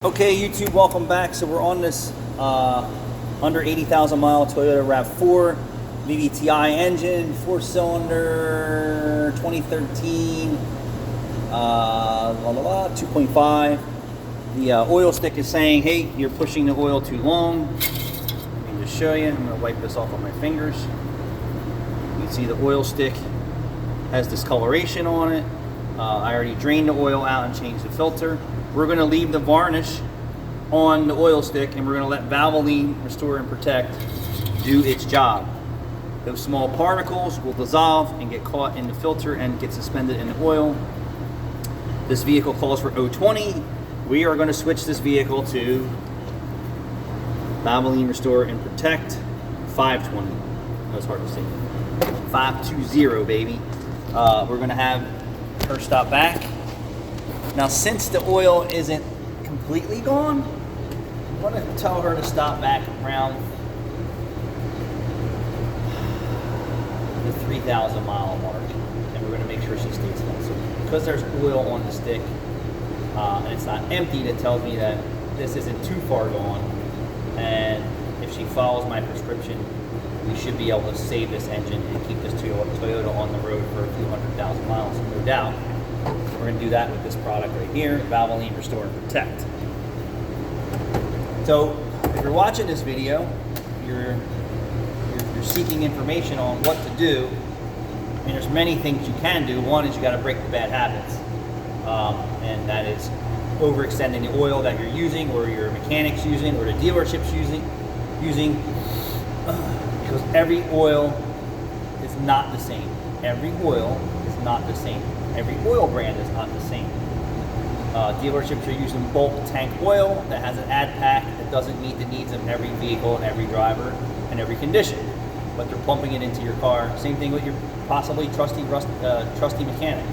Okay, YouTube, welcome back. So we're on this under 80,000 mile Toyota RAV4 VVTi engine, 4-cylinder, 2013, 2.5. The oil stick is saying, hey, you're pushing the oil too long. Let me just show you. I'm going to wipe this off with my fingers. You can see the oil stick has discoloration on it. I already drained the oil out and changed the filter. We're going to leave the varnish on the oil stick and we're going to let Valvoline Restore and Protect do its job. Those small particles will dissolve and get caught in the filter and get suspended in the oil. This vehicle calls for 020. We are going to switch this vehicle to Valvoline Restore and Protect 520. That was hard to say. 520, baby. We're going to have her stop back. Now, since the oil isn't completely gone, I'm going to tell her to stop back around the 3,000 mile mark, and we're going to make sure she stays still. So, because there's oil on the stick and it's not empty, that tells me that this isn't too far gone. And if she follows my prescription, we should be able to save this engine and keep this Toyota on the road for a few 100,000 miles, no doubt. We're going to do that with this product right here, Valvoline Restore and Protect. So, if you're watching this video, you're seeking information on what to do, and there's many things you can do. One is you got to break the bad habits, and that is overextending the oil that you're using, or your mechanic's using, or the dealership's using, because every oil is not the same. Every oil is not the same. Every oil brand is not the same. Dealerships are using bulk tank oil that has an add pack that doesn't meet the needs of every vehicle and every driver and every condition, but they're pumping it into your car. Same thing with your possibly trusty mechanic.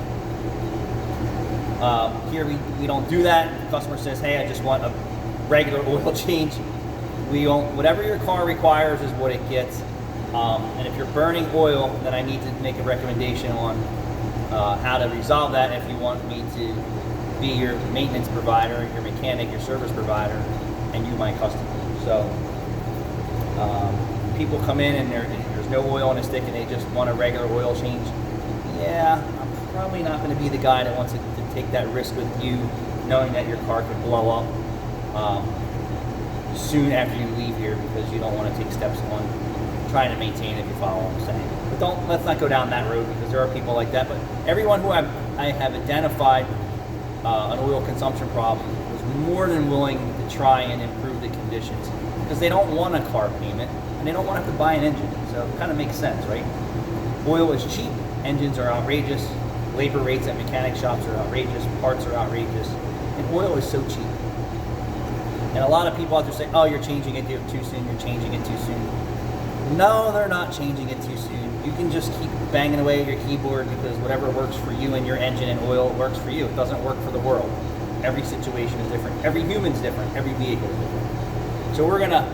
Here we don't do that. The customer says, hey, I just want a regular oil change. Whatever your car requires is what it gets. And if you're burning oil, then I need to make a recommendation on how to resolve that if you want me to be your maintenance provider, your mechanic, your service provider, and you my customer. So people come in and there's no oil in the stick and they just want a regular oil change. Yeah, I'm probably not going to be the guy that wants to take that risk with you, knowing that your car could blow up soon after you leave here, because you don't want to take steps on trying to maintain it, if you follow what I'm saying. But let's not go down that road, because there are people like that. But everyone who I have identified an oil consumption problem was more than willing to try and improve the conditions, because they don't want a car payment and they don't want to have to buy an engine. So it kind of makes sense, right? Oil is cheap, engines are outrageous, labor rates at mechanic shops are outrageous, parts are outrageous, and oil is so cheap. And a lot of people out there say, oh, you're changing it too soon, you're changing it too soon. No, they're not changing it too soon. You can just keep banging away at your keyboard, because whatever works for you and your engine and oil works for you. It doesn't work for the world. Every situation is different. Every human's different. Every vehicle is different. So we're going to,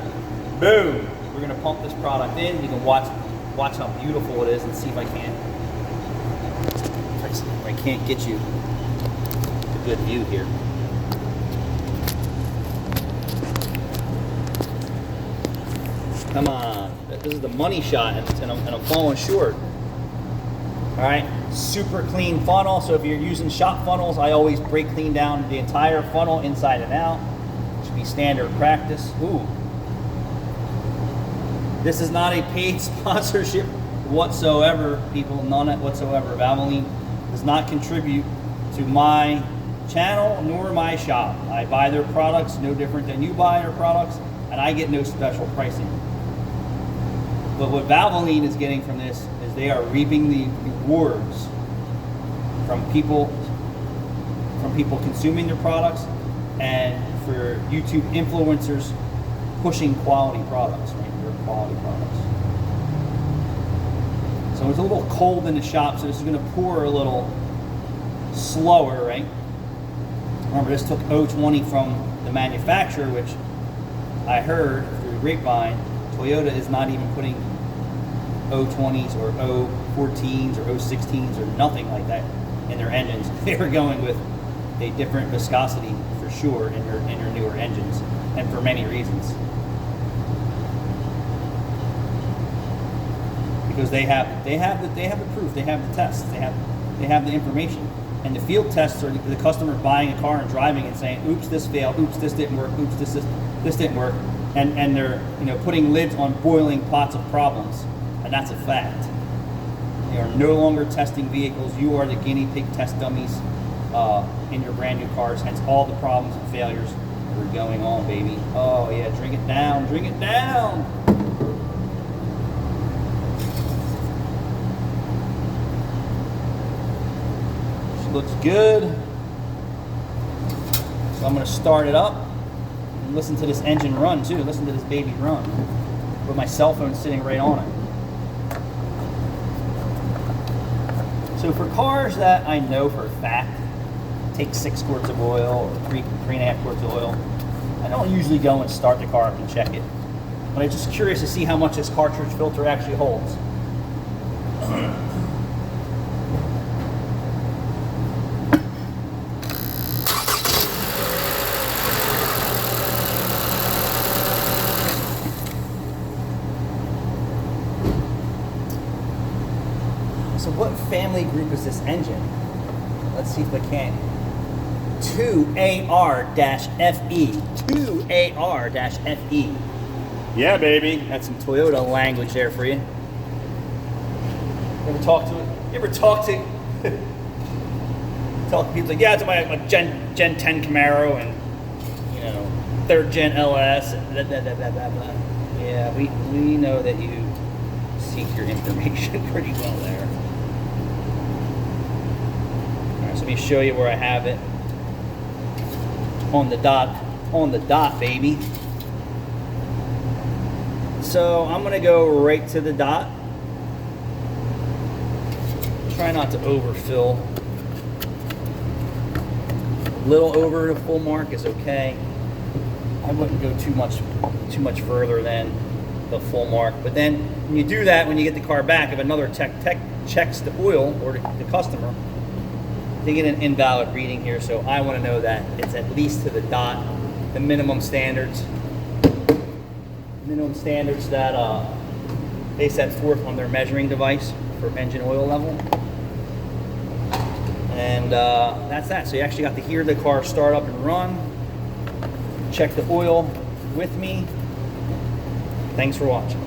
boom, we're going to pump this product in. You can watch how beautiful it is and see if I can't get you a good view here. Come on, this is the money shot, and I'm falling short. All right, super clean funnel. So if you're using shop funnels, I always brake clean down the entire funnel inside and out. It should be standard practice. Ooh, this is not a paid sponsorship whatsoever, people. None whatsoever. Valvoline does not contribute to my channel nor my shop. I buy their products no different than you buy their products, and I get no special pricing. But what Valvoline is getting from this is they are reaping the rewards from people consuming their products, and for YouTube influencers pushing quality products, right? Their quality products. So it's a little cold in the shop, so this is going to pour a little slower, right? Remember, this took 020 from the manufacturer, which I heard through the grapevine, Toyota is not even putting 020s or 014s or 016s or nothing like that in their engines. They were going with a different viscosity for sure in your newer and for many reasons. Because they have the proof, they have the tests, they have the information. And the field tests are the customer buying a car and driving and saying, oops, this failed, oops, this didn't work, oops, this didn't work. And they're putting lids on boiling pots of problems. And that's a fact. They are no longer testing vehicles. You are the guinea pig test dummies in your brand new cars, hence all the problems and failures that are going on, baby. Oh yeah, drink it down, drink it down. Looks good. So I'm going to start it up and listen to this engine run too. Listen to this baby run with my cell phone sitting right on it. So for cars that I know for a fact take 6 quarts of oil or 3.5 quarts of oil, I don't usually go and start the car up and check it. But I'm just curious to see how much this cartridge filter actually holds. So what family group is this engine? Let's see if I can. 2AR-FE. 2AR-FE. Yeah, baby. That's some Toyota language there for you. You ever talk to it? You ever talk to people like, yeah, it's my Gen 10 Camaro and 3rd Gen LS and blah, blah, blah, blah, blah, blah. Yeah, we know that you seek your information pretty well there. So let me show you where I have it. On the dot, baby. So I'm gonna go right to the dot. Try not to overfill. A little over the full mark is okay. I wouldn't go too much further than the full mark. But then when you do that, when you get the car back, if another tech checks the oil or the customer, they get an invalid reading here, so I want to know that it's at least to the dot, the minimum standards that they set forth on their measuring device for engine oil level. And that's that. So you actually got to hear the car start up and run, check the oil with me. Thanks for watching.